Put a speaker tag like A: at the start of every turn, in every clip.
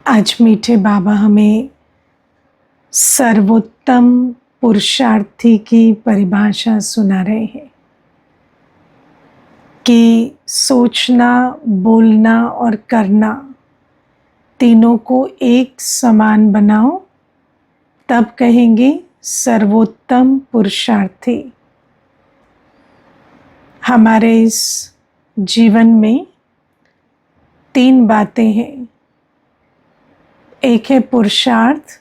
A: आज मीठे बाबा हमें सर्वोत्तम पुरुषार्थी की परिभाषा सुना रहे हैं कि सोचना, बोलना और करना तीनों को एक समान बनाओ, तब कहेंगे सर्वोत्तम पुरुषार्थी। हमारे इस जीवन में तीन बातें हैं। एक है पुरुषार्थ,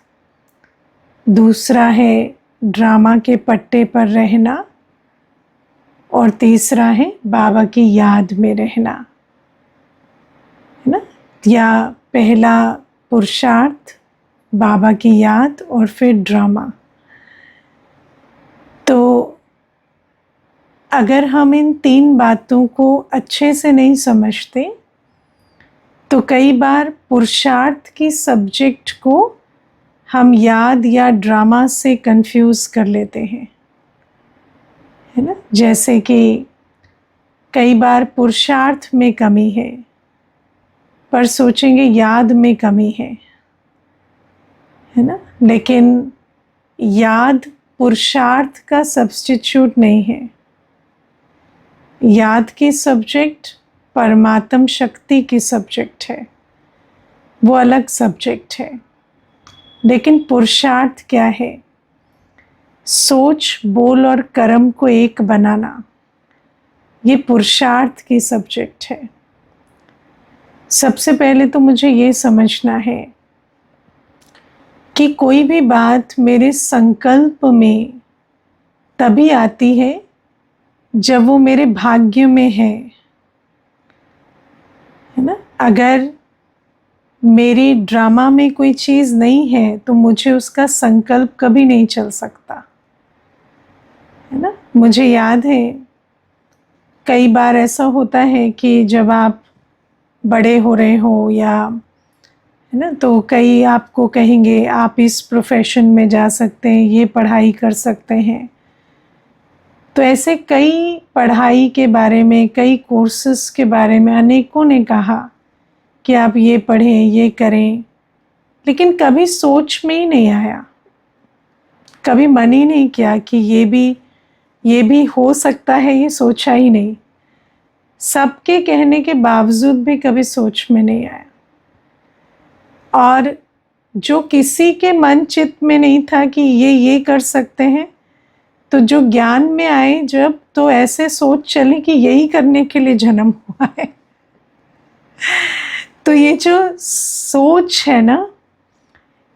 A: दूसरा है ड्रामा के पट्टे पर रहना और तीसरा है बाबा की याद में रहना, है ना। या पहला पुरुषार्थ, बाबा की याद और फिर ड्रामा। तो अगर हम इन तीन बातों को अच्छे से नहीं समझते तो कई बार पुरुषार्थ की सब्जेक्ट को हम याद या ड्रामा से कंफ्यूज कर लेते हैं, है ना। जैसे कि कई बार पुरुषार्थ में कमी है पर सोचेंगे याद में कमी है ना। लेकिन याद पुरुषार्थ का सब्स्टिट्यूट नहीं है। याद की सब्जेक्ट परमात्म शक्ति की सब्जेक्ट है, वो अलग सब्जेक्ट है। लेकिन पुरुषार्थ क्या है? सोच, बोल और कर्म को एक बनाना, ये पुरुषार्थ की सब्जेक्ट है। सबसे पहले तो मुझे ये समझना है कि कोई भी बात मेरे संकल्प में तभी आती है जब वो मेरे भाग्य में है ना। अगर मेरी ड्रामा में कोई चीज़ नहीं है तो मुझे उसका संकल्प कभी नहीं चल सकता, है ना। मुझे याद है कई बार ऐसा होता है कि जब आप बड़े हो रहे हो या, है ना, तो कई आपको कहेंगे आप इस प्रोफेशन में जा सकते हैं, ये पढ़ाई कर सकते हैं। तो ऐसे कई पढ़ाई के बारे में, कई कोर्सेस के बारे में अनेकों ने कहा कि आप ये पढ़ें, ये करें, लेकिन कभी सोच में ही नहीं आया, कभी मन ही नहीं किया कि ये भी हो सकता है, ये सोचा ही नहीं। सबके कहने के बावजूद भी कभी सोच में नहीं आया। और जो किसी के मन चित्त में नहीं था कि ये कर सकते हैं, तो जो ज्ञान में आए जब, तो ऐसे सोच चले कि यही करने के लिए जन्म हुआ है। तो ये जो सोच है ना,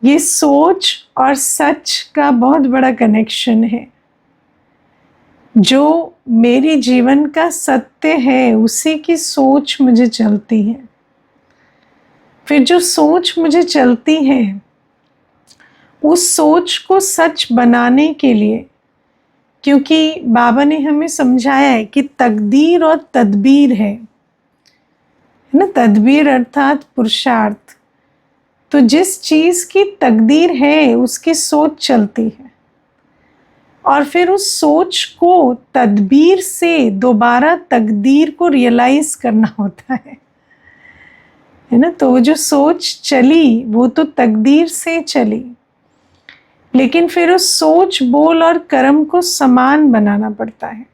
A: ये सोच और सच का बहुत बड़ा कनेक्शन है। जो मेरे जीवन का सत्य है उसी की सोच मुझे चलती है। फिर जो सोच मुझे चलती है, उस सोच को सच बनाने के लिए, क्योंकि बाबा ने हमें समझाया है कि तकदीर और तदबीर है ना। तदबीर अर्थात पुरुषार्थ। तो जिस चीज़ की तकदीर है उसकी सोच चलती है, और फिर उस सोच को तदबीर से दोबारा तकदीर को रियलाइज करना होता है ना। तो वो जो सोच चली वो तो तकदीर से चली, लेकिन फिर उस सोच, बोल और कर्म को समान बनाना पड़ता है।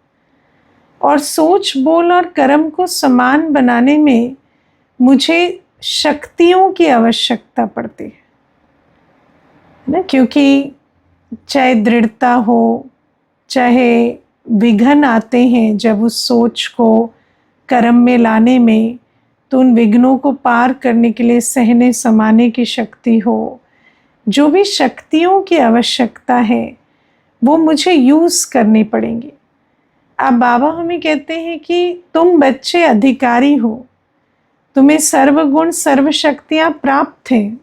A: और सोच, बोल और कर्म को समान बनाने में मुझे शक्तियों की आवश्यकता पड़ती है ना। क्योंकि चाहे दृढ़ता हो, चाहे विघ्न आते हैं जब उस सोच को कर्म में लाने में, तो उन विघ्नों को पार करने के लिए सहने समाने की शक्ति हो, जो भी शक्तियों की आवश्यकता है वो मुझे यूज़ करनी पड़ेंगी। अब बाबा हमें कहते हैं कि तुम बच्चे अधिकारी हो, तुम्हें सर्वगुण सर्व शक्तियाँ प्राप्त हैं।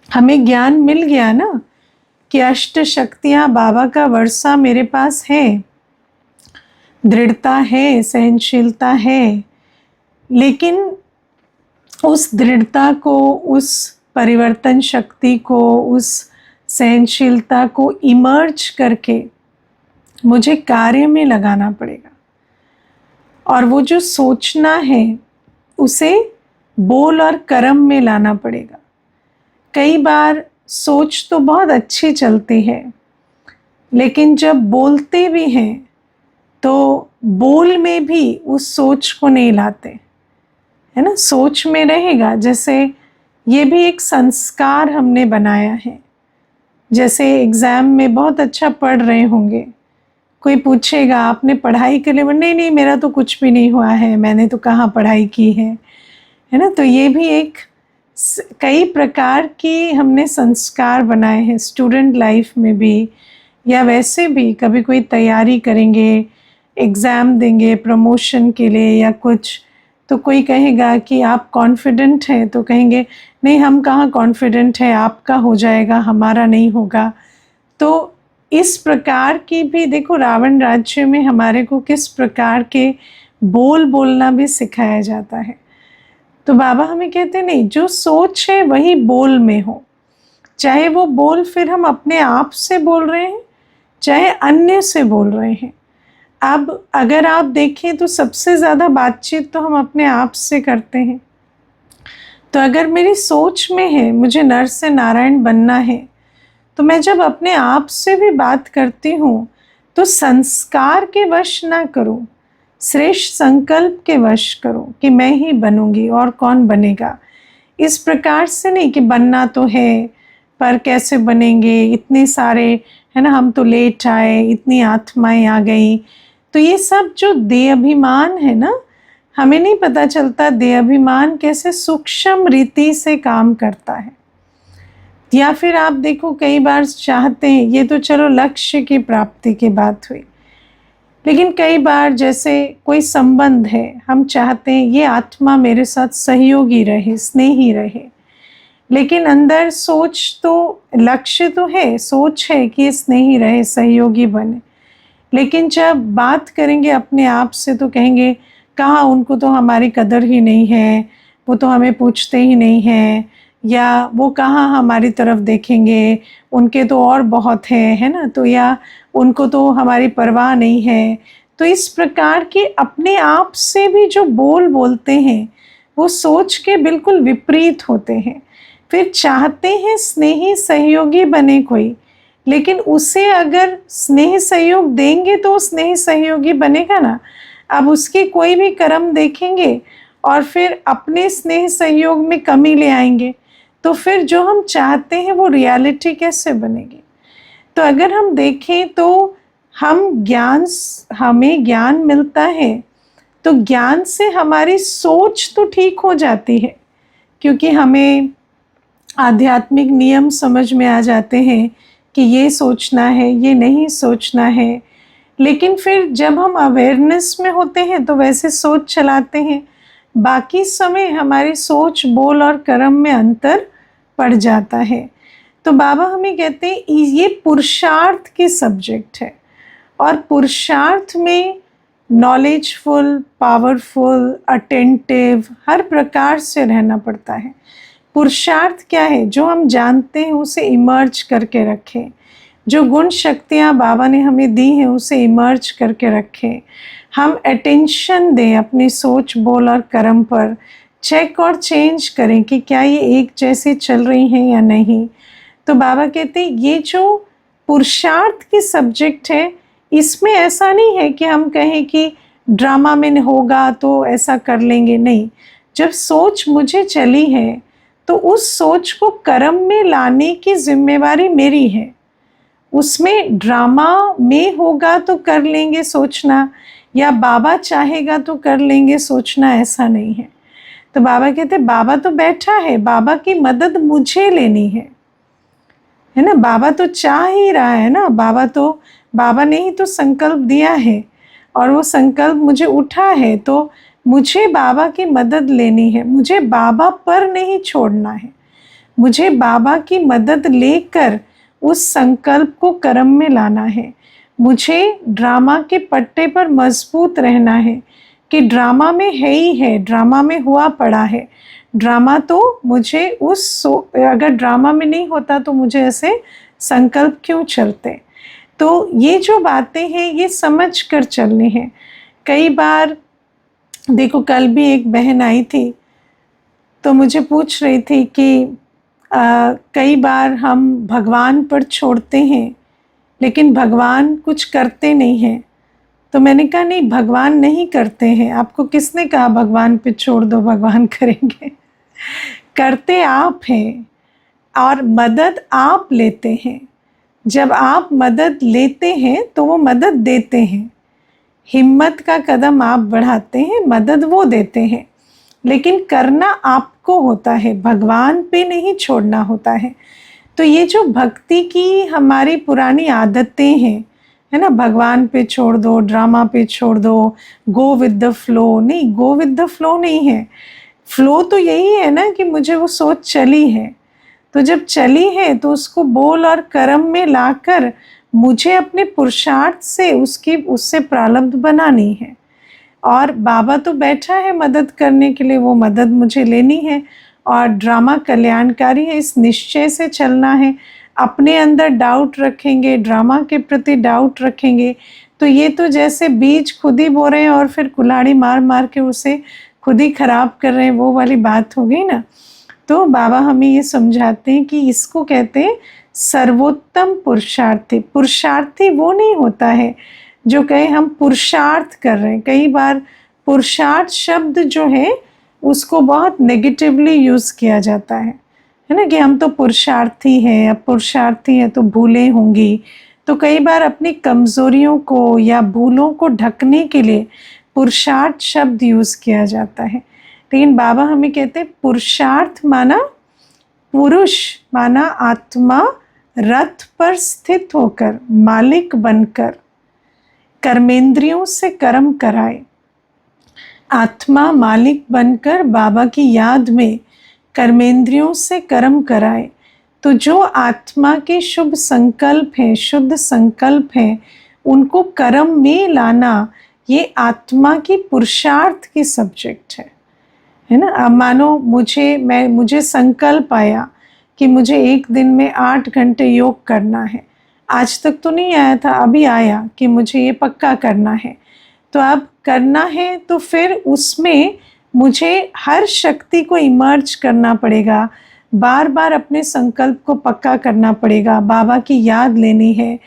A: हमें ज्ञान मिल गया ना कि अष्ट शक्तियाँ बाबा का वर्षा मेरे पास है, दृढ़ता है, सहनशीलता है। लेकिन उस दृढ़ता को, उस परिवर्तन शक्ति को, उस सहनशीलता को इमर्ज करके मुझे कार्य में लगाना पड़ेगा। और वो जो सोचना है उसे बोल और कर्म में लाना पड़ेगा। कई बार सोच तो बहुत अच्छी चलती है, लेकिन जब बोलते भी हैं तो बोल में भी उस सोच को नहीं लाते, है ना। सोच में रहेगा, जैसे ये भी एक संस्कार हमने बनाया है। जैसे एग्ज़ाम में बहुत अच्छा पढ़ रहे होंगे, कोई पूछेगा आपने पढ़ाई के लिए, नहीं नहीं मेरा तो कुछ भी नहीं हुआ है, मैंने तो कहाँ पढ़ाई की है ना। तो ये भी एक कई प्रकार की हमने संस्कार बनाए हैं स्टूडेंट लाइफ में भी, या वैसे भी कभी कोई तैयारी करेंगे, एग्ज़ाम देंगे प्रमोशन के लिए या कुछ, तो कोई कहेगा कि आप कॉन्फिडेंट हैं, तो कहेंगे नहीं हम कहाँ कॉन्फिडेंट है, आपका हो जाएगा हमारा नहीं होगा। तो इस प्रकार की भी देखो, रावण राज्य में हमारे को किस प्रकार के बोल बोलना भी सिखाया जाता है। तो बाबा हमें कहते नहीं, जो सोच है वही बोल में हो, चाहे वो बोल फिर हम अपने आप से बोल रहे हैं चाहे अन्य से बोल रहे हैं। अब अगर आप देखें तो सबसे ज़्यादा बातचीत तो हम अपने आप से करते हैं। तो अगर मेरी सोच में है मुझे नर से नारायण बनना है, तो मैं जब अपने आप से भी बात करती हूँ तो संस्कार के वश ना करूँ, श्रेष्ठ संकल्प के वश करो कि मैं ही बनूंगी और कौन बनेगा। इस प्रकार से नहीं कि बनना तो है पर कैसे बनेंगे, इतने सारे है ना, हम तो लेट आए, इतनी आत्माएं आ गई। तो ये सब जो देह अभिमान है ना, हमें नहीं पता चलता देह अभिमान कैसे सूक्ष्म रीति से काम करता है। या फिर आप देखो कई बार चाहते हैं, ये तो चलो लक्ष्य की प्राप्ति की बात हुई, लेकिन कई बार जैसे कोई संबंध है, हम चाहते हैं ये आत्मा मेरे साथ सहयोगी रहे, स्नेही रहे, लेकिन अंदर सोच तो, लक्ष्य तो है, सोच है कि ये स्नेही रहे, सहयोगी बने, लेकिन जब बात करेंगे अपने आप से तो कहेंगे कहाँ, उनको तो हमारी कदर ही नहीं है, वो तो हमें पूछते ही नहीं हैं, या वो कहाँ हमारी तरफ देखेंगे, उनके तो और बहुत है ना, तो या उनको तो हमारी परवाह नहीं है। तो इस प्रकार के अपने आप से भी जो बोल बोलते हैं वो सोच के बिल्कुल विपरीत होते हैं। फिर चाहते हैं स्नेही सहयोगी बने कोई, लेकिन उसे अगर स्नेह सहयोग देंगे तो स्नेह सहयोगी बनेगा ना। अब उसके कोई भी कर्म देखेंगे और फिर अपने स्नेह सहयोग में कमी ले आएंगे, तो फिर जो हम चाहते हैं वो रियलिटी कैसे बनेगी। तो अगर हम देखें तो हमें ज्ञान मिलता है, तो ज्ञान से हमारी सोच तो ठीक हो जाती है, क्योंकि हमें आध्यात्मिक नियम समझ में आ जाते हैं कि ये सोचना है, ये नहीं सोचना है। लेकिन फिर जब हम अवेयरनेस में होते हैं तो वैसे सोच चलाते हैं, बाकी समय हमारी सोच, बोल और कर्म में अंतर पड़ जाता है। तो बाबा हमें कहते हैं ये पुरुषार्थ की सब्जेक्ट है, और पुरुषार्थ में नॉलेजफुल, पावरफुल, अटेंटिव हर प्रकार से रहना पड़ता है। पुरुषार्थ क्या है, जो हम जानते हैं उसे इमर्ज करके रखें, जो गुण शक्तियाँ बाबा ने हमें दी हैं उसे इमर्ज करके रखें। हम अटेंशन दें अपनी सोच, बोल और कर्म पर, चेक और चेंज करें कि क्या ये एक जैसे चल रही हैं या नहीं। तो बाबा कहते हैं ये जो पुरुषार्थ की सब्जेक्ट है, इसमें ऐसा नहीं है कि हम कहें कि ड्रामा में होगा तो ऐसा कर लेंगे, नहीं। जब सोच मुझे चली है तो उस सोच को कर्म में लाने की जिम्मेवारी मेरी है। उसमें ड्रामा में होगा तो कर लेंगे सोचना, या बाबा चाहेगा तो कर लेंगे सोचना, ऐसा नहीं है। तो बाबा कहते बाबा तो बैठा है, बाबा की मदद मुझे लेनी है ना। बाबा तो चाह ही रहा है ना, बाबा ने ही तो संकल्प दिया है और वो संकल्प मुझे उठा है, तो मुझे बाबा की मदद लेनी है। मुझे बाबा पर नहीं छोड़ना है, मुझे बाबा की मदद लेकर उस संकल्प को कर्म में लाना है। मुझे ड्रामा के पट्टे पर मजबूत रहना है कि ड्रामा में है ही है, ड्रामा में हुआ पड़ा है, ड्रामा तो मुझे अगर ड्रामा में नहीं होता तो मुझे ऐसे संकल्प क्यों चलते। तो ये जो बातें हैं ये समझ कर चलनी है। कई बार देखो, कल भी एक बहन आई थी तो मुझे पूछ रही थी कि कई बार हम भगवान पर छोड़ते हैं लेकिन भगवान कुछ करते नहीं हैं। तो मैंने कहा नहीं, भगवान नहीं करते हैं। आपको किसने कहा भगवान पे छोड़ दो भगवान करेंगे? करते आप हैं और मदद आप लेते हैं। जब आप मदद लेते हैं तो वो मदद देते हैं। हिम्मत का कदम आप बढ़ाते हैं, मदद वो देते हैं, लेकिन करना आपको होता है, भगवान पे नहीं छोड़ना होता है। तो ये जो भक्ति की हमारी पुरानी आदतें हैं, है ना, भगवान पे छोड़ दो, ड्रामा पे छोड़ दो, गो विद द फ्लो, नहीं, गो विद द फ्लो नहीं है। फ्लो तो यही है ना कि मुझे वो सोच चली है, तो जब चली है तो उसको बोल और कर्म में लाकर मुझे अपने पुरुषार्थ से उससे प्रारब्ध बनानी है। और बाबा तो बैठा है मदद करने के लिए, वो मदद मुझे लेनी है। और ड्रामा कल्याणकारी है, इस निश्चय से चलना है। अपने अंदर डाउट रखेंगे, ड्रामा के प्रति डाउट रखेंगे, तो ये तो जैसे बीज खुद ही बो रहे हैं और फिर कुल्हाड़ी मार मार के उसे खुद ही खराब कर रहे हैं, वो वाली बात हो गई ना। तो बाबा हमें ये समझाते हैं कि इसको कहते हैं सर्वोत्तम पुरुषार्थी। पुरुषार्थी वो नहीं होता है जो कहे हम पुरुषार्थ कर रहे हैं। कई बार पुरुषार्थ शब्द जो है उसको बहुत नेगेटिवली यूज़ किया जाता है ना, कि हम तो पुरुषार्थी हैं, अब पुरुषार्थी हैं तो भूलें होंगी। तो कई बार अपनी कमज़ोरियों को या भूलों को ढकने के लिए पुरुषार्थ शब्द यूज़ किया जाता है। लेकिन बाबा हमें कहते हैं पुरुषार्थ माना पुरुष, माना आत्मा रथ पर स्थित होकर, मालिक बनकर कर्मेंद्रियों से कर्म कराए। आत्मा मालिक बनकर बाबा की याद में कर्मेंद्रियों से कर्म कराए। तो जो आत्मा के शुभ संकल्प हैं, शुद्ध संकल्प हैं, उनको कर्म में लाना, ये आत्मा की पुरुषार्थ की सब्जेक्ट है ना। अब मानो मुझे संकल्प आया कि मुझे एक दिन में 8 घंटे योग करना है। आज तक तो नहीं आया था, अभी आया कि मुझे ये पक्का करना है। तो अब करना है तो फिर उसमें मुझे हर शक्ति को इमर्ज करना पड़ेगा, बार बार अपने संकल्प को पक्का करना पड़ेगा, बाबा की याद लेनी है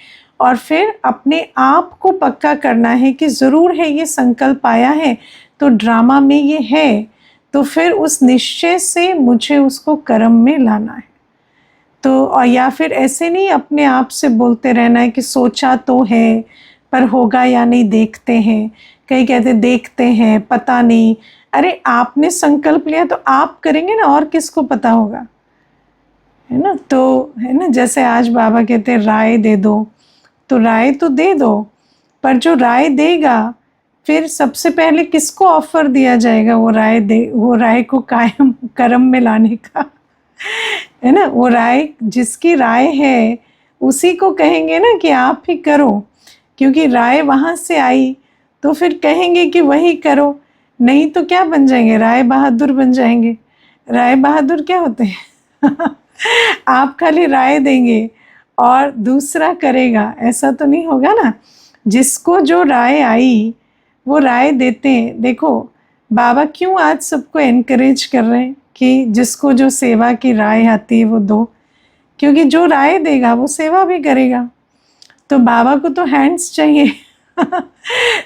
A: और फिर अपने आप को पक्का करना है कि ज़रूर है ये संकल्प आया है तो ड्रामा में ये है, तो फिर उस निश्चय से मुझे उसको कर्म में लाना है। तो और या फिर ऐसे नहीं अपने आप से बोलते रहना है कि सोचा तो है पर होगा या नहीं देखते हैं। कई कहते देखते हैं, पता नहीं। अरे आपने संकल्प लिया तो आप करेंगे ना, और किसको पता होगा, है ना। तो है ना, जैसे आज बाबा कहते हैं राय दे दो, तो राय तो दे दो, पर जो राय देगा फिर सबसे पहले किसको ऑफर दिया जाएगा वो राय को कायम कर्म में लाने का, है ना। वो राय, जिसकी राय है उसी को कहेंगे ना कि आप ही करो, क्योंकि राय वहाँ से आई तो फिर कहेंगे कि वही करो। नहीं तो क्या बन जाएंगे, राय बहादुर बन जाएंगे। राय बहादुर क्या होते हैं आप खाली राय देंगे और दूसरा करेगा, ऐसा तो नहीं होगा ना। जिसको जो राय आई वो राय देते हैं। देखो बाबा क्यों आज सबको एनकरेज कर रहे हैं कि जिसको जो सेवा की राय आती है वो दो, क्योंकि जो राय देगा वो सेवा भी करेगा। तो बाबा को तो हैंड्स चाहिए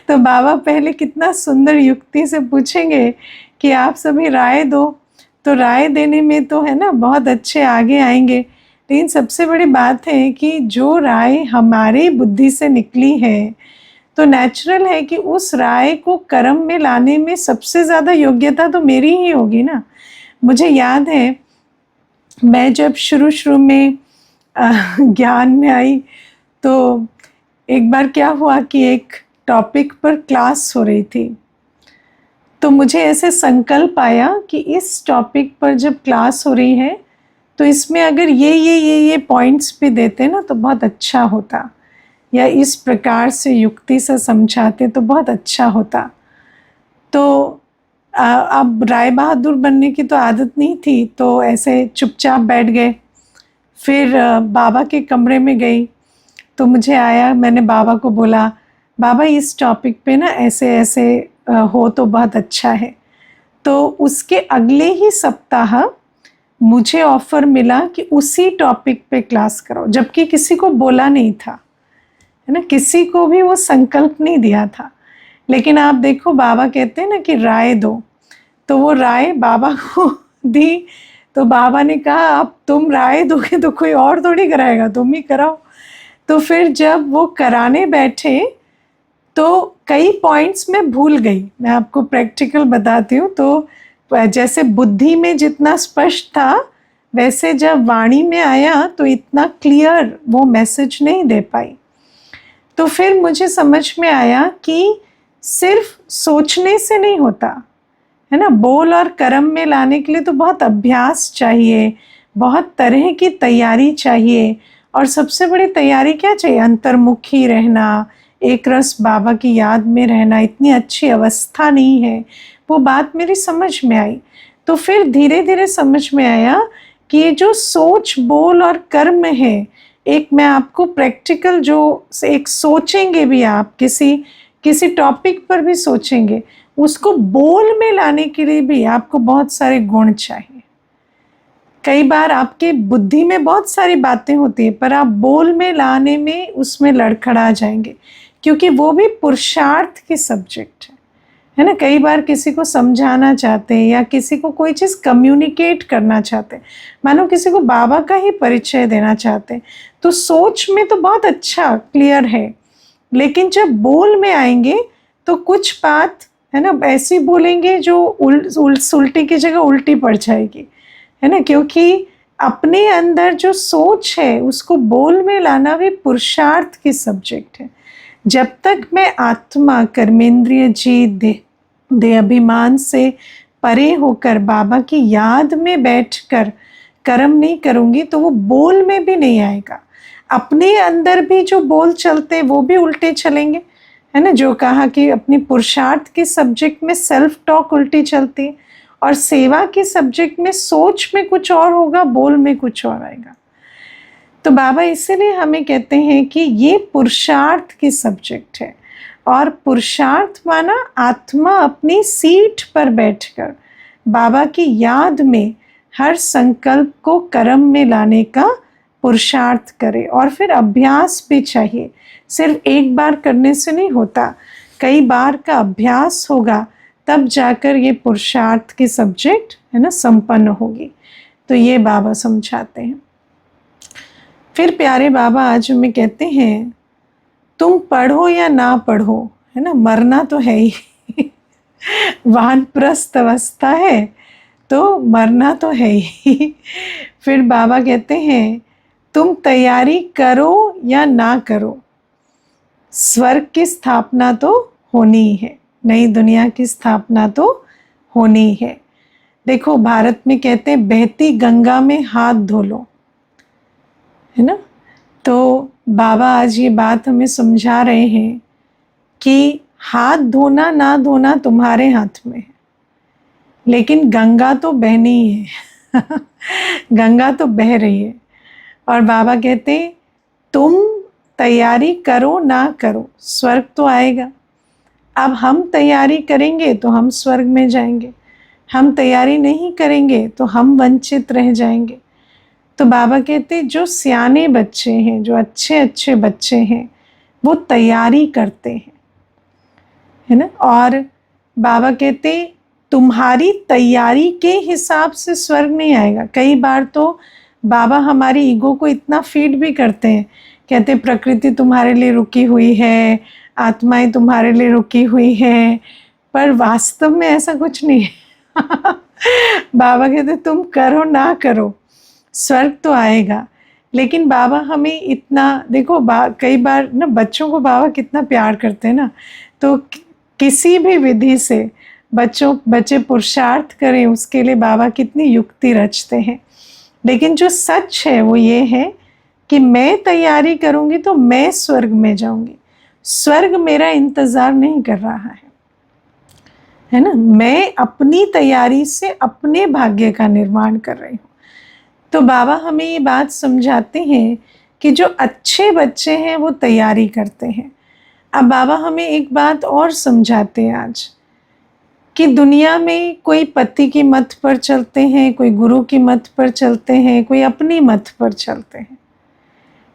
A: तो बाबा पहले कितना सुंदर युक्ति से पूछेंगे कि आप सभी राय दो, तो राय देने में तो है ना बहुत अच्छे आगे आएंगे। लेकिन सबसे बड़ी बात है कि जो राय हमारी बुद्धि से निकली है तो नेचुरल है कि उस राय को कर्म में लाने में सबसे ज़्यादा योग्यता तो मेरी ही होगी ना। मुझे याद है मैं जब शुरू में ज्ञान में आई तो एक बार क्या हुआ कि एक टॉपिक पर क्लास हो रही थी, तो मुझे ऐसे संकल्प आया कि इस टॉपिक पर जब क्लास हो रही है तो इसमें अगर ये पॉइंट्स भी देते ना तो बहुत अच्छा होता, या इस प्रकार से युक्ति से समझाते तो बहुत अच्छा होता। तो अब राय बहादुर बनने की तो आदत नहीं थी, तो ऐसे चुपचाप बैठ गए। फिर बाबा के कमरे में गई तो मुझे आया, मैंने बाबा को बोला बाबा इस टॉपिक पे ना ऐसे ऐसे हो तो बहुत अच्छा है। तो उसके अगले ही सप्ताह मुझे ऑफर मिला कि उसी टॉपिक पे क्लास करो, जबकि किसी को बोला नहीं था, है ना, किसी को भी वो संकल्प नहीं दिया था। लेकिन आप देखो, बाबा कहते हैं ना कि राय दो, तो वो राय बाबा को दी। तो बाबा ने कहा अब तुम राय दोगे तो कोई और थोड़ी कराएगा, तुम ही कराओ। तो फिर जब वो कराने बैठे तो कई पॉइंट्स मैं भूल गई। मैं आपको प्रैक्टिकल बताती हूँ। तो जैसे बुद्धि में जितना स्पष्ट था, वैसे जब वाणी में आया तो इतना क्लियर वो मैसेज नहीं दे पाई। तो फिर मुझे समझ में आया कि सिर्फ सोचने से नहीं होता, है ना। बोल और कर्म में लाने के लिए तो बहुत अभ्यास चाहिए, बहुत तरह की तैयारी चाहिए। और सबसे बड़ी तैयारी क्या चाहिए? अंतर्मुखी रहना, एक रस बाबा की याद में रहना। इतनी अच्छी अवस्था नहीं है। वो बात मेरी समझ में आई। तो फिर धीरे धीरे समझ में आया कि ये जो सोच, बोल और कर्म है, एक मैं आपको प्रैक्टिकल जो एक सोचेंगे भी, आप किसी टॉपिक पर भी सोचेंगे, उसको बोल में लाने के लिए भी आपको बहुत सारे गुण चाहिए। कई बार आपके बुद्धि में बहुत सारी बातें होती है, पर आप बोल में लाने में उसमें लड़खड़ा जाएंगे, क्योंकि वो भी पुरुषार्थ की सब्जेक्ट है ना। कई बार किसी को समझाना चाहते हैं या किसी को कोई चीज़ कम्युनिकेट करना चाहते हैं, मानो किसी को बाबा का ही परिचय देना चाहते हैं, तो सोच में तो बहुत अच्छा क्लियर है, लेकिन जब बोल में आएंगे तो कुछ बात, है ना, ऐसी बोलेंगे जो उल्टी की जगह उल्टी पड़ जाएगी, है ना। क्योंकि अपने अंदर जो सोच है उसको बोल में लाना भी पुरुषार्थ की सब्जेक्ट है। जब तक मैं आत्मा, कर्मेंद्रिय जीत, दे अभिमान से परे होकर बाबा की याद में बैठकर कर्म नहीं करूंगी तो वो बोल में भी नहीं आएगा। अपने अंदर भी जो बोल चलते वो भी उल्टे चलेंगे, है ना। जो कहा कि अपनी पुरुषार्थ के सब्जेक्ट में सेल्फ टॉक उल्टी चलती है, और सेवा के सब्जेक्ट में सोच में कुछ और होगा, बोल में कुछ और आएगा। तो बाबा इसीलिए हमें कहते हैं कि ये पुरुषार्थ की सब्जेक्ट है। और पुरुषार्थ माना आत्मा अपनी सीट पर बैठकर बाबा की याद में हर संकल्प को कर्म में लाने का पुरुषार्थ करे। और फिर अभ्यास भी चाहिए, सिर्फ एक बार करने से नहीं होता, कई बार का अभ्यास होगा, तब जाकर ये पुरुषार्थ की सब्जेक्ट, है ना, संपन्न होगी। तो ये बाबा समझाते हैं। फिर प्यारे बाबा आज हमें कहते हैं, तुम पढ़ो या ना पढ़ो, है ना, मरना तो है ही वानप्रस्थ अवस्था है तो मरना तो है ही। फिर बाबा कहते हैं, तुम तैयारी करो या ना करो, स्वर्ग की स्थापना तो होनी है, नई दुनिया की स्थापना तो होनी है। देखो, भारत में कहते हैं बहती गंगा में हाथ धो लो, है ना। तो बाबा आज ये बात हमें समझा रहे हैं कि हाथ धोना ना धोना तुम्हारे हाथ में है, लेकिन गंगा तो बहनी है गंगा तो बह रही है। और बाबा कहते हैं, तुम तैयारी करो ना करो, स्वर्ग तो आएगा। अब हम तैयारी करेंगे तो हम स्वर्ग में जाएंगे, हम तैयारी नहीं करेंगे तो हम वंचित रह जाएंगे। तो बाबा कहते, जो सियाने बच्चे हैं, जो अच्छे अच्छे बच्चे हैं, वो तैयारी करते हैं, है ना। और बाबा कहते, तुम्हारी तैयारी के हिसाब से स्वर्ग नहीं आएगा। कई बार तो बाबा हमारी ईगो को इतना फीड भी करते हैं, कहते प्रकृति तुम्हारे लिए रुकी हुई है, आत्माएं तुम्हारे लिए रुकी हुई है, पर वास्तव में ऐसा कुछ नहीं है बाबा कहते तुम करो ना करो, स्वर्ग तो आएगा। लेकिन बाबा हमें इतना, देखो कई बार ना बच्चों को बाबा कितना प्यार करते हैं ना, तो किसी भी विधि से बच्चे पुरुषार्थ करें, उसके लिए बाबा कितनी युक्ति रचते हैं। लेकिन जो सच है वो ये है कि मैं तैयारी करूंगी तो मैं स्वर्ग में जाऊंगी, स्वर्ग मेरा इंतजार नहीं कर रहा है ना। मैं अपनी तैयारी से अपने भाग्य का निर्माण कर रही हूँ। तो बाबा हमें ये बात समझाते हैं कि जो अच्छे बच्चे हैं वो तैयारी करते हैं। अब बाबा हमें एक बात और समझाते हैं आज, कि दुनिया में कोई पति की मत पर चलते हैं, कोई गुरु की मत पर चलते हैं, कोई अपनी मत पर चलते हैं।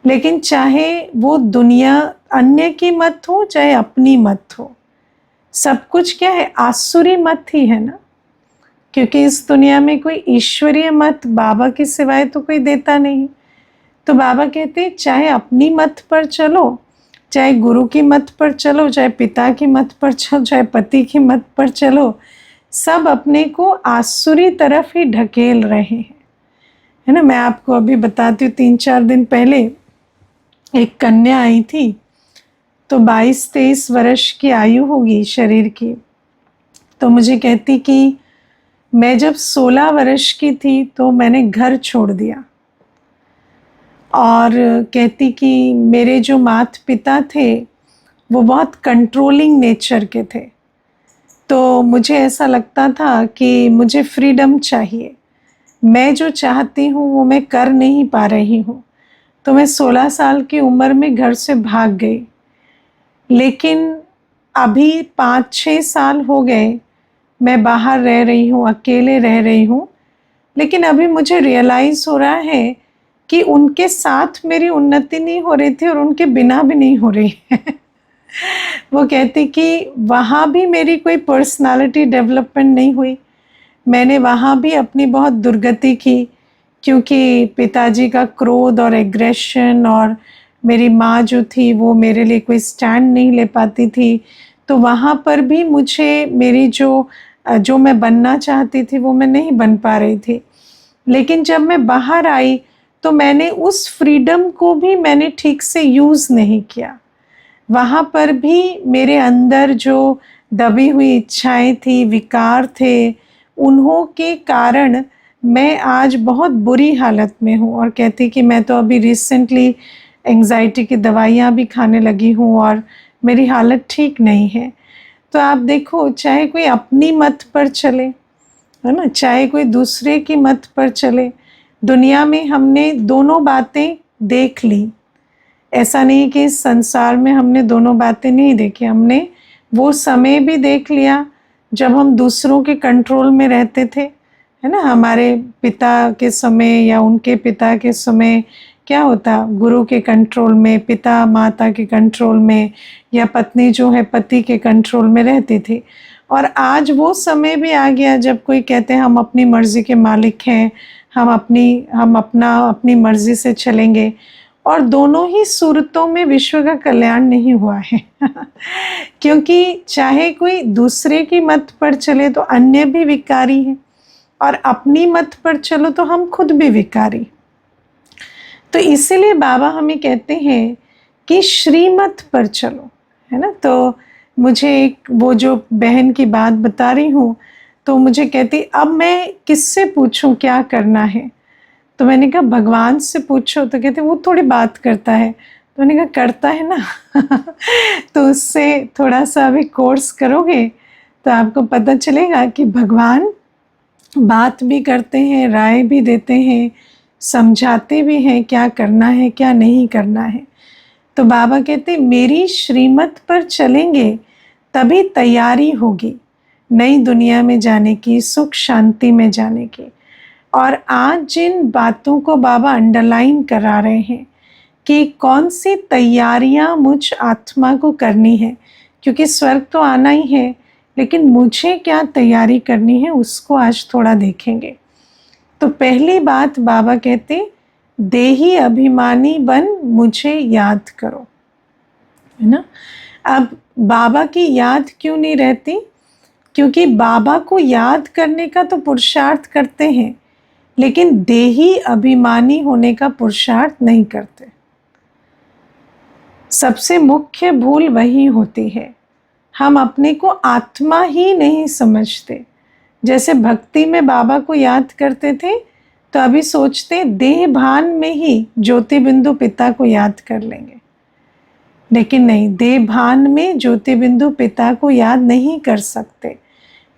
A: लेकिन चाहे वो दुनिया अन्य की मत हो चाहे अपनी मत हो, सब कुछ क्या है, आसुरी मत ही है ना। क्योंकि इस दुनिया में कोई ईश्वरीय मत बाबा के सिवाय तो कोई देता नहीं। तो बाबा कहते चाहे अपनी मत पर चलो, चाहे गुरु की मत पर चलो, चाहे पिता की मत पर चलो, चाहे पति की मत पर चलो, सब अपने को आसुरी तरफ ही ढकेल रहे हैं, है ना। मैं आपको अभी बताती हूँ, 3-4 दिन पहले एक कन्या आई थी, तो 22-23 वर्ष की आयु होगी शरीर की। तो मुझे कहती कि मैं जब 16 वर्ष की थी तो मैंने घर छोड़ दिया, और कहती कि मेरे जो माता पिता थे वो बहुत कंट्रोलिंग नेचर के थे। तो मुझे ऐसा लगता था कि मुझे फ्रीडम चाहिए, मैं जो चाहती हूँ वो मैं कर नहीं पा रही हूँ। तो मैं 16 साल की उम्र में घर से भाग गई। लेकिन अभी 5-6 साल हो गए मैं बाहर रह रही हूँ, अकेले रह रही हूँ। लेकिन अभी मुझे रियलाइज़ हो रहा है कि उनके साथ मेरी उन्नति नहीं हो रही थी और उनके बिना भी नहीं हो रही है। वो कहती कि वहाँ भी मेरी कोई पर्सनालिटी डेवलपमेंट नहीं हुई, मैंने वहाँ भी अपनी बहुत दुर्गति की, क्योंकि पिताजी का क्रोध और एग्रेशन, और मेरी माँ जो थी वो मेरे लिए कोई स्टैंड नहीं ले पाती थी। तो वहाँ पर भी मुझे मेरी जो मैं बनना चाहती थी वो मैं नहीं बन पा रही थी। लेकिन जब मैं बाहर आई तो मैंने उस फ्रीडम को भी मैंने ठीक से यूज़ नहीं किया। वहाँ पर भी मेरे अंदर जो दबी हुई इच्छाएं थी, विकार थे, उन्हों के कारण मैं आज बहुत बुरी हालत में हूँ। और कहती कि मैं तो अभी रिसेंटली एंग्जाइटी की दवाइयाँ भी खाने लगी हूँ और मेरी हालत ठीक नहीं है। तो आप देखो, चाहे कोई अपनी मत पर चले, है ना, चाहे कोई दूसरे की मत पर चले, दुनिया में हमने दोनों बातें देख ली। ऐसा नहीं कि इस संसार में हमने दोनों बातें नहीं देखी, हमने वो समय भी देख लिया जब हम दूसरों के कंट्रोल में रहते थे, है ना। हमारे पिता के समय या उनके पिता के समय क्या होता, गुरु के कंट्रोल में, पिता माता के कंट्रोल में, या पत्नी जो है पति के कंट्रोल में रहती थी। और आज वो समय भी आ गया जब कोई कहते हैं हम अपनी मर्ज़ी के मालिक हैं, हम अपनी मर्ज़ी से चलेंगे। और दोनों ही सूरतों में विश्व का कल्याण नहीं हुआ है। क्योंकि चाहे कोई दूसरे की मत पर चले तो अन्य भी विकारी है, और अपनी मत पर चलो तो हम खुद भी विकारी। तो इसीलिए बाबा हमें कहते हैं कि श्रीमत पर चलो, है ना। तो मुझे एक वो जो बहन की बात बता रही हूँ, तो मुझे कहती अब मैं किससे पूछूं क्या करना है। तो मैंने कहा भगवान से पूछो। तो कहते वो थोड़ी बात करता है। तो मैंने कहा करता है ना। तो उससे थोड़ा सा अभी कोर्स करोगे तो आपको पता चलेगा कि भगवान बात भी करते हैं, राय भी देते हैं, समझाते भी हैं क्या करना है क्या नहीं करना है। तो बाबा कहते मेरी श्रीमत पर चलेंगे तभी तैयारी होगी नई दुनिया में जाने की, सुख शांति में जाने की। और आज जिन बातों को बाबा अंडरलाइन करा रहे हैं कि कौन सी तैयारियां मुझ आत्मा को करनी है, क्योंकि स्वर्ग तो आना ही है, लेकिन मुझे क्या तैयारी करनी है उसको आज थोड़ा देखेंगे। तो पहली बात बाबा कहते देही अभिमानी बन मुझे याद करो, है ना। अब बाबा की याद क्यों नहीं रहती, क्योंकि बाबा को याद करने का तो पुरुषार्थ करते हैं, लेकिन देही अभिमानी होने का पुरुषार्थ नहीं करते। सबसे मुख्य भूल वही होती है, हम अपने को आत्मा ही नहीं समझते। जैसे भक्ति में बाबा को याद करते थे तो अभी सोचते देह भान में ही ज्योति बिंदु पिता को याद कर लेंगे, लेकिन नहीं, देह भान में ज्योति बिंदु पिता को याद नहीं कर सकते।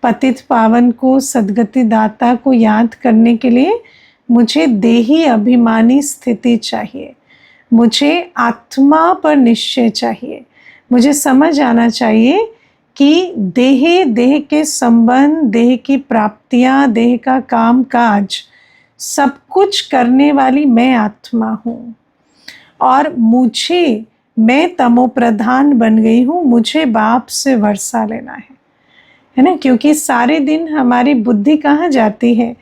A: पतित पावन को, सद्गति दाता को याद करने के लिए मुझे देही अभिमानी स्थिति चाहिए, मुझे आत्मा पर निश्चय चाहिए, मुझे समझ आना चाहिए कि देह के संबंध, देह की प्राप्तियां, देह का काम काज सब कुछ करने वाली मैं आत्मा हूँ, और मैं तमो प्रधान बन गई हूँ, मुझे बाप से वर्षा लेना है ना। क्योंकि सारे दिन हमारी बुद्धि कहाँ जाती है?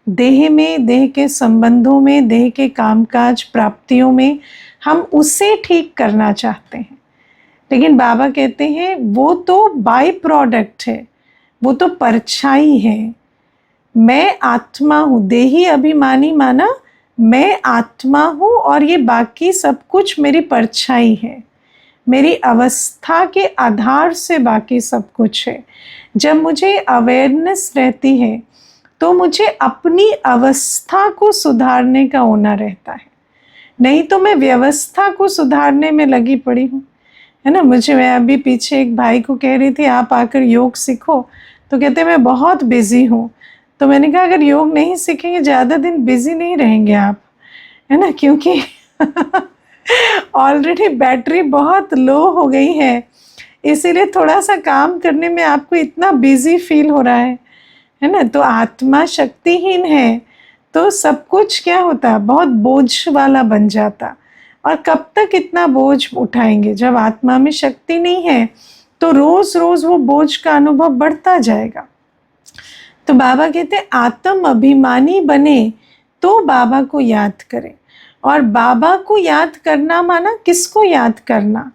A: देह में, देह के संबंधों में, देह के कामकाज प्राप्तियों में। हम उसे ठीक करना चाहते हैं, लेकिन बाबा कहते हैं वो तो बाय प्रोडक्ट है, वो तो परछाई है। मैं आत्मा हूँ, देही अभिमानी माना मैं आत्मा हूँ, और ये बाकी सब कुछ मेरी परछाई है, मेरी अवस्था के आधार से बाकी सब कुछ है। जब मुझे अवेयरनेस रहती है तो मुझे अपनी अवस्था को सुधारने का होना रहता है, नहीं तो मैं व्यवस्था को सुधारने में लगी पड़ी हूँ, है ना। मैं अभी पीछे एक भाई को कह रही थी आप आकर योग सीखो, तो कहते मैं बहुत बिजी हूँ। तो मैंने कहा अगर योग नहीं सीखेंगे ज़्यादा दिन बिजी नहीं रहेंगे आप, है ना, क्योंकि ऑलरेडी बैटरी बहुत लो हो गई है, इसीलिए थोड़ा सा काम करने में आपको इतना बिजी फील हो रहा है ना। तो आत्मा शक्तिहीन है तो सब कुछ क्या होता, बहुत बोझ वाला बन जाता। और कब तक इतना बोझ उठाएंगे? जब आत्मा में शक्ति नहीं है तो रोज रोज वो बोझ का अनुभव बढ़ता जाएगा। तो बाबा कहते आत्म अभिमानी बने तो बाबा को याद करें। और बाबा को याद करना माना किसको याद करना?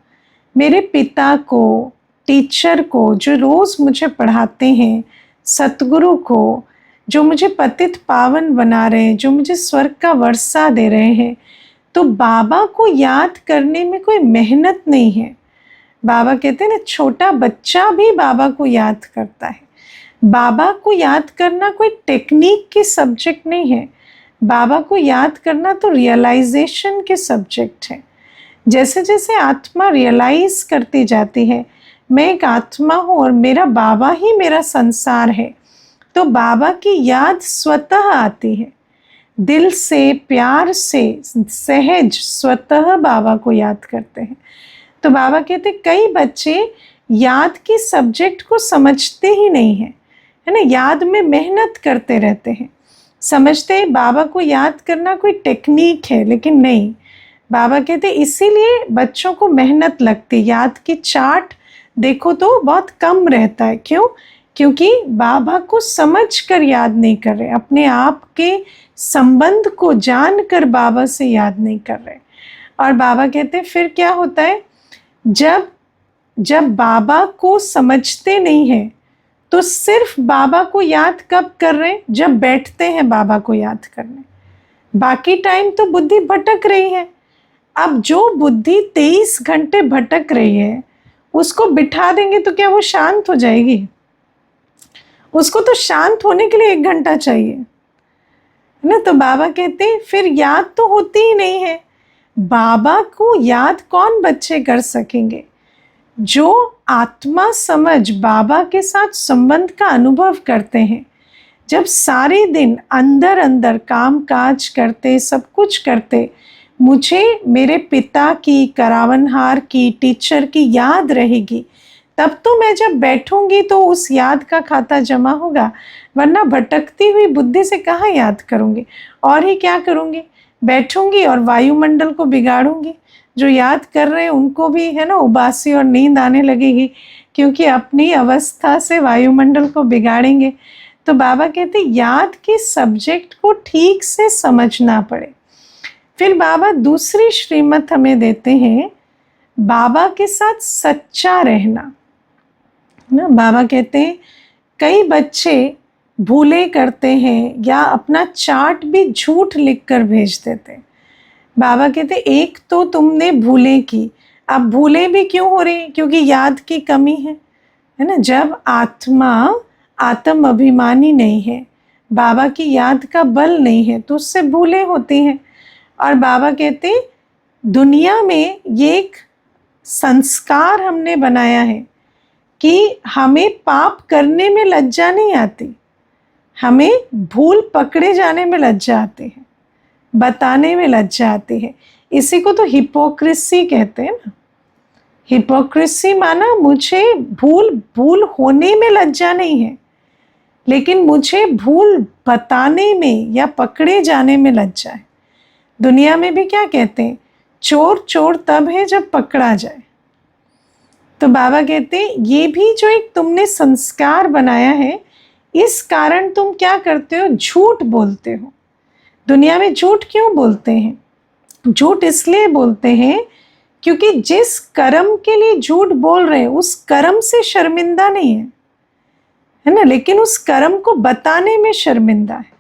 A: मेरे पिता को, टीचर को जो रोज मुझे पढ़ाते हैं, सतगुरु को जो मुझे पतित पावन बना रहे हैं, जो मुझे स्वर्ग का वर्षा दे रहे हैं। तो बाबा को याद करने में कोई मेहनत नहीं है। बाबा कहते हैं ना, छोटा बच्चा भी बाबा को याद करता है। बाबा को याद करना कोई टेक्निक की सब्जेक्ट नहीं है, बाबा को याद करना तो रियलाइजेशन के सब्जेक्ट है। जैसे जैसे आत्मा रियलाइज करती जाती है मैं एक आत्मा हूँ और मेरा बाबा ही मेरा संसार है, तो बाबा की याद स्वतः आती है, दिल से, प्यार से, सहज स्वतः बाबा को याद करते हैं। तो बाबा कहते कई बच्चे याद की सब्जेक्ट को समझते ही नहीं है, है ना, याद में मेहनत करते रहते हैं, समझते हैं बाबा को याद करना कोई टेक्निक है, लेकिन नहीं। बाबा कहते इसीलिए बच्चों को मेहनत लगती, याद की चार्ट देखो तो बहुत कम रहता है। क्यों? क्योंकि बाबा को समझ कर याद नहीं कर रहे, अपने आप के संबंध को जानकर बाबा से याद नहीं कर रहे। और बाबा कहते फिर क्या होता है, जब बाबा को समझते नहीं है तो सिर्फ बाबा को याद कब कर रहे हैं? जब बैठते हैं बाबा को याद करने, बाकी टाइम तो बुद्धि भटक रही है। अब जो बुद्धि 23 घंटे भटक रही है उसको बिठा देंगे तो क्या वो शांत हो जाएगी? उसको तो शांत होने के लिए 1 घंटा चाहिए, है ना। तो बाबा कहते हैं फिर याद तो होती ही नहीं है। बाबा को याद कौन बच्चे कर सकेंगे? जो आत्मा समझ बाबा के साथ संबंध का अनुभव करते हैं, जब सारे दिन अंदर अंदर काम काज करते, सब कुछ करते, मुझे मेरे पिता की, करावनहार की, टीचर की याद रहेगी, तब तो मैं जब बैठूंगी तो उस याद का खाता जमा होगा, वरना भटकती हुई बुद्धि से कहाँ याद करूंगी। और ही क्या करूंगी, बैठूंगी और वायुमंडल को बिगाड़ूंगी। जो याद कर रहे हैं उनको भी, है ना, उबासी और नींद आने लगेगी, क्योंकि अपनी अवस्था से वायुमंडल को बिगाड़ेंगे। तो बाबा कहते याद के सब्जेक्ट को ठीक से समझना पड़े। फिर बाबा दूसरी श्रीमत हमें देते हैं, बाबा के साथ सच्चा रहना ना। बाबा कहते हैं कई बच्चे भूले करते हैं या अपना चार्ट भी झूठ लिखकर भेज देते हैं। बाबा कहते एक तो तुमने भूले की, अब भूले भी क्यों हो रही? क्योंकि याद की कमी है ना। जब आत्मा आत्म अभिमानी नहीं है, बाबा की याद का बल नहीं है, तो उससे भूले होती हैं। और बाबा कहते दुनिया में ये एक संस्कार हमने बनाया है कि हमें पाप करने में लज्जा नहीं आती, हमें भूल पकड़े जाने में लज्जा आती है, बताने में लज्जा आती है। इसी को तो हिपोक्रेसी कहते हैं ना। हिपोक्रेसी माना मुझे भूल होने में लज्जा नहीं है, लेकिन मुझे भूल बताने में या पकड़े जाने में लज्जा है। दुनिया में भी क्या कहते हैं, चोर चोर तब है जब पकड़ा जाए। तो बाबा कहते हैं ये भी जो एक तुमने संस्कार बनाया है, इस कारण तुम क्या करते हो, झूठ बोलते हो। दुनिया में झूठ क्यों बोलते हैं? झूठ इसलिए बोलते हैं क्योंकि जिस कर्म के लिए झूठ बोल रहे हैं उस कर्म से शर्मिंदा नहीं है ना, लेकिन उस कर्म को बताने में शर्मिंदा है।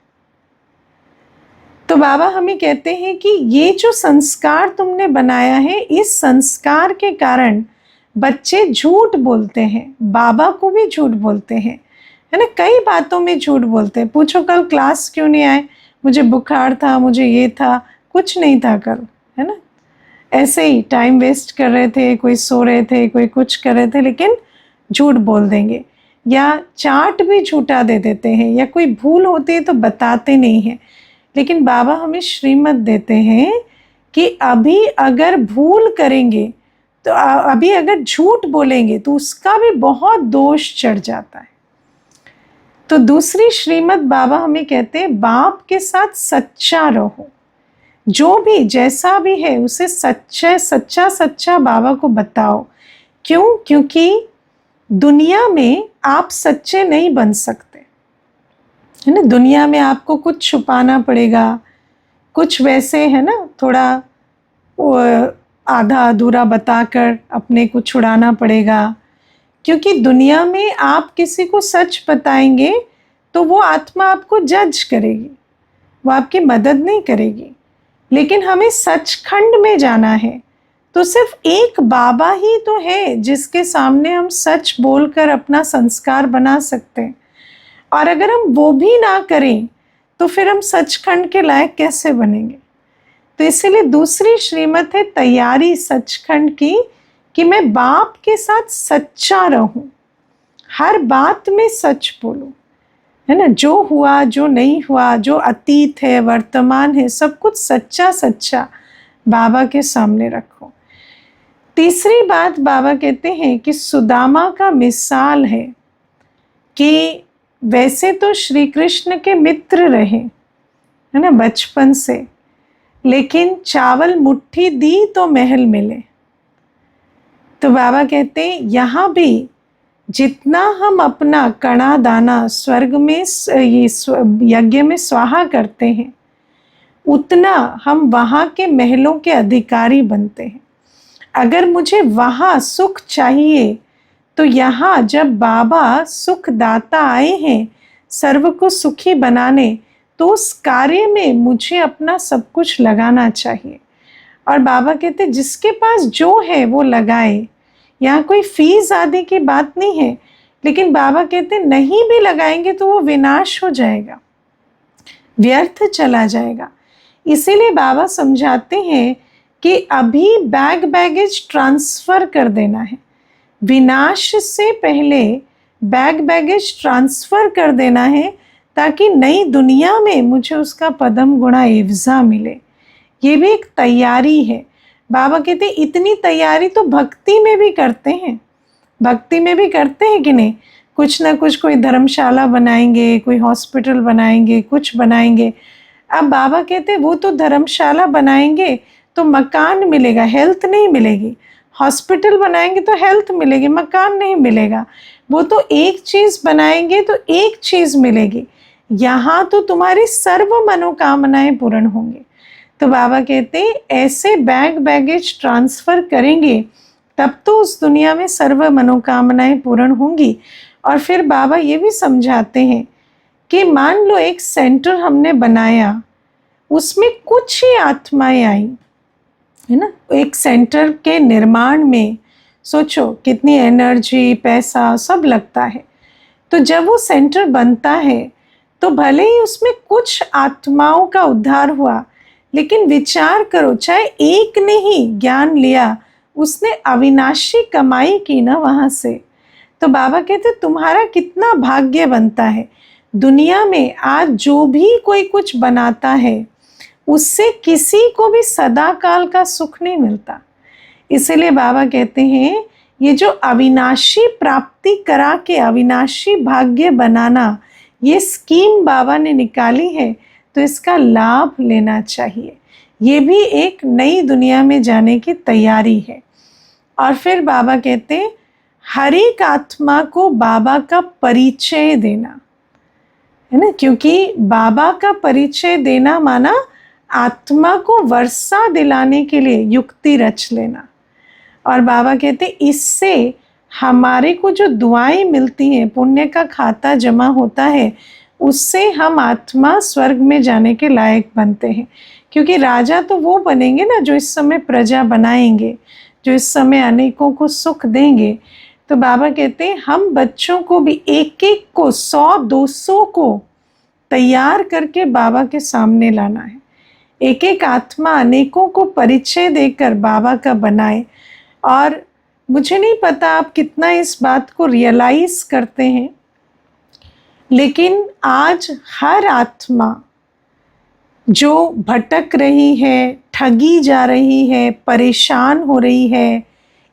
A: तो बाबा हमें कहते हैं कि ये जो संस्कार तुमने बनाया है, इस संस्कार के कारण बच्चे झूठ बोलते हैं, बाबा को भी झूठ बोलते हैं, है ना, कई बातों में झूठ बोलते हैं। पूछो कल क्लास क्यों नहीं आए, मुझे बुखार था, मुझे ये था, कुछ नहीं था कल, है ना, ऐसे ही टाइम वेस्ट कर रहे थे, कोई सो रहे थे, कोई कुछ कर रहे थे, लेकिन झूठ बोल देंगे। या चार्ट भी झूठा दे देते हैं, या कोई भूल होती है तो बताते नहीं हैं। लेकिन बाबा हमें श्रीमत देते हैं कि अभी अगर भूल करेंगे तो अभी अगर झूठ बोलेंगे तो उसका भी बहुत दोष चढ़ जाता है। तो दूसरी श्रीमत बाबा हमें कहते हैं बाप के साथ सच्चा रहो, जो भी जैसा भी है उसे सच्चा बाबा को बताओ। क्यों? क्योंकि दुनिया में आप सच्चे नहीं बन सकते, है ना। दुनिया में आपको कुछ छुपाना पड़ेगा, कुछ वैसे, है ना, थोड़ा आधा अधूरा बताकर अपने को छुड़ाना पड़ेगा। क्योंकि दुनिया में आप किसी को सच बताएंगे तो वो आत्मा आपको जज करेगी, वो आपकी मदद नहीं करेगी। लेकिन हमें सचखंड में जाना है तो सिर्फ एक बाबा ही तो है जिसके सामने हम सच बोलकर अपना संस्कार बना सकते हैं। और अगर हम वो भी ना करें तो फिर हम सचखंड के लायक कैसे बनेंगे? तो इसीलिए दूसरी श्रीमत है तैयारी सचखंड की, कि मैं बाप के साथ सच्चा रहूं, हर बात में सच बोलूं, है ना, जो हुआ, जो नहीं हुआ, जो अतीत है, वर्तमान है, सब कुछ सच्चा सच्चा बाबा के सामने रखो। तीसरी बात बाबा कहते हैं कि सुदामा का मिसाल है कि वैसे तो श्री कृष्ण के मित्र रहे, है ना, बचपन से, लेकिन चावल मुट्ठी दी तो महल मिले। तो बाबा कहते हैं यहाँ भी जितना हम अपना कणा दाना स्वर्ग में यज्ञ में स्वाहा करते हैं, उतना हम वहाँ के महलों के अधिकारी बनते हैं। अगर मुझे वहाँ सुख चाहिए तो यहाँ जब बाबा सुखदाता आए हैं सर्व को सुखी बनाने, तो उस कार्य में मुझे अपना सब कुछ लगाना चाहिए। और बाबा कहते जिसके पास जो है वो लगाए। यहाँ कोई फीस आदि की बात नहीं है, लेकिन बाबा कहते नहीं भी लगाएंगे तो वो विनाश हो जाएगा, व्यर्थ चला जाएगा। इसीलिए बाबा समझाते हैं कि अभी बैगेज ट्रांसफर कर देना है, विनाश से पहले बैगेज ट्रांसफर कर देना है, ताकि नई दुनिया में मुझे उसका पदम गुणा एवजा मिले। ये भी एक तैयारी है। बाबा कहते इतनी तैयारी तो भक्ति में भी करते हैं, भक्ति में भी करते हैं कि नहीं, कुछ ना कुछ, कोई धर्मशाला बनाएंगे, कोई हॉस्पिटल बनाएंगे, कुछ बनाएंगे। अब बाबा कहते वो तो धर्मशाला बनाएंगे तो मकान मिलेगा, हेल्थ नहीं मिलेगी। हॉस्पिटल बनाएंगे तो हेल्थ मिलेगी, मकान नहीं मिलेगा। वो तो एक चीज़ बनाएंगे तो एक चीज़ मिलेगी। यहाँ तो तुम्हारी सर्व मनोकामनाएं पूर्ण होंगी। तो बाबा कहते ऐसे बैगेज ट्रांसफ़र करेंगे तब तो उस दुनिया में सर्व मनोकामनाएं पूर्ण होंगी। और फिर बाबा ये भी समझाते हैं कि मान लो एक सेंटर हमने बनाया, उसमें कुछ ही आत्माएं आई, है ना। एक सेंटर के निर्माण में सोचो कितनी एनर्जी, पैसा सब लगता है। तो जब वो सेंटर बनता है तो भले ही उसमें कुछ आत्माओं का उद्धार हुआ, लेकिन विचार करो, चाहे एक ने ही ज्ञान लिया, उसने अविनाशी कमाई की ना वहाँ से। तो बाबा कहते तुम्हारा कितना भाग्य बनता है। दुनिया में आज जो भी कोई कुछ बनाता है उससे किसी को भी सदा काल का सुख नहीं मिलता। इसीलिए बाबा कहते हैं ये जो अविनाशी प्राप्ति करा के अविनाशी भाग्य बनाना, ये स्कीम बाबा ने निकाली है, तो इसका लाभ लेना चाहिए। ये भी एक नई दुनिया में जाने की तैयारी है। और फिर बाबा कहते हैं हर एक आत्मा को बाबा का परिचय देना, है ना, क्योंकि बाबा का परिचय देना माना आत्मा को वर्षा दिलाने के लिए युक्ति रच लेना। और बाबा कहते इससे हमारे को जो दुआएं मिलती हैं, पुण्य का खाता जमा होता है, उससे हम आत्मा स्वर्ग में जाने के लायक बनते हैं। क्योंकि राजा तो वो बनेंगे ना जो इस समय प्रजा बनाएंगे, जो इस समय अनेकों को सुख देंगे। तो बाबा कहते हैं हम बच्चों को भी एक एक को 100-200 को तैयार करके बाबा के सामने लाना है। एक एक आत्मा अनेकों को परिचय देकर बाबा का बनाए। और मुझे नहीं पता आप कितना इस बात को रियलाइज करते हैं, लेकिन आज हर आत्मा जो भटक रही है, ठगी जा रही है, परेशान हो रही है,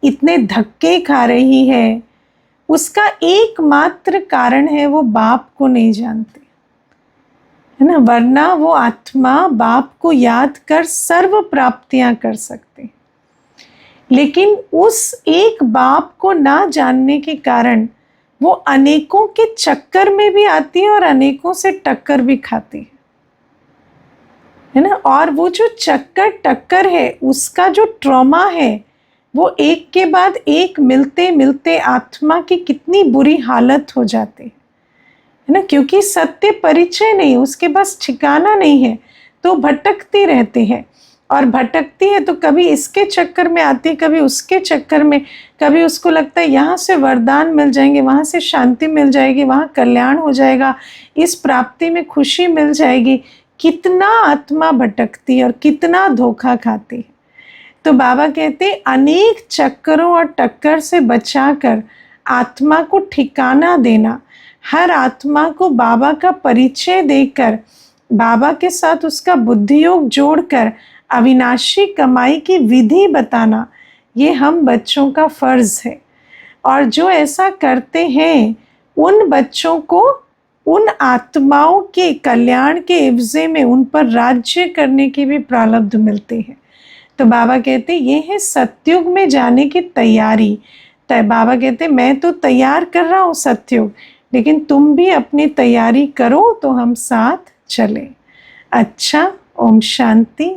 A: इतने धक्के खा रही है, उसका एकमात्र कारण है वो बाप को नहीं जानते, है ना। वरना वो आत्मा बाप को याद कर सर्व प्राप्तियां कर सकते हैं। लेकिन उस एक बाप को ना जानने के कारण वो अनेकों के चक्कर में भी आती है और अनेकों से टक्कर भी खाती है ना। और वो जो चक्कर टक्कर है, उसका जो ट्रॉमा है, वो एक के बाद एक मिलते मिलते आत्मा की कितनी बुरी हालत हो जाती है ना। क्योंकि सत्य परिचय नहीं, उसके पास ठिकाना नहीं है, तो भटकती रहती है। और भटकती है तो कभी इसके चक्कर में आती है, कभी उसके चक्कर में, कभी उसको लगता है यहाँ से वरदान मिल जाएंगे, वहाँ से शांति मिल जाएगी, वहाँ कल्याण हो जाएगा, इस प्राप्ति में खुशी मिल जाएगी। कितना आत्मा भटकती है और कितना धोखा खाती है। तो बाबा कहते अनेक चक्करों और टक्कर से बचाकर आत्मा को ठिकाना देना, हर आत्मा को बाबा का परिचय देकर बाबा के साथ उसका बुद्धि योग जोड़कर अविनाशी कमाई की विधि बताना, ये हम बच्चों का फर्ज है। और जो ऐसा करते हैं उन बच्चों को उन आत्माओं के कल्याण के एवजे में उन पर राज्य करने की भी प्रारब्ध मिलती है। तो बाबा कहते ये है सतयुग में जाने की तैयारी। तो बाबा कहते मैं तो तैयार कर रहा हूँ सतयुग, लेकिन तुम भी अपनी तैयारी करो तो हम साथ चलें। अच्छा, ओम शांति।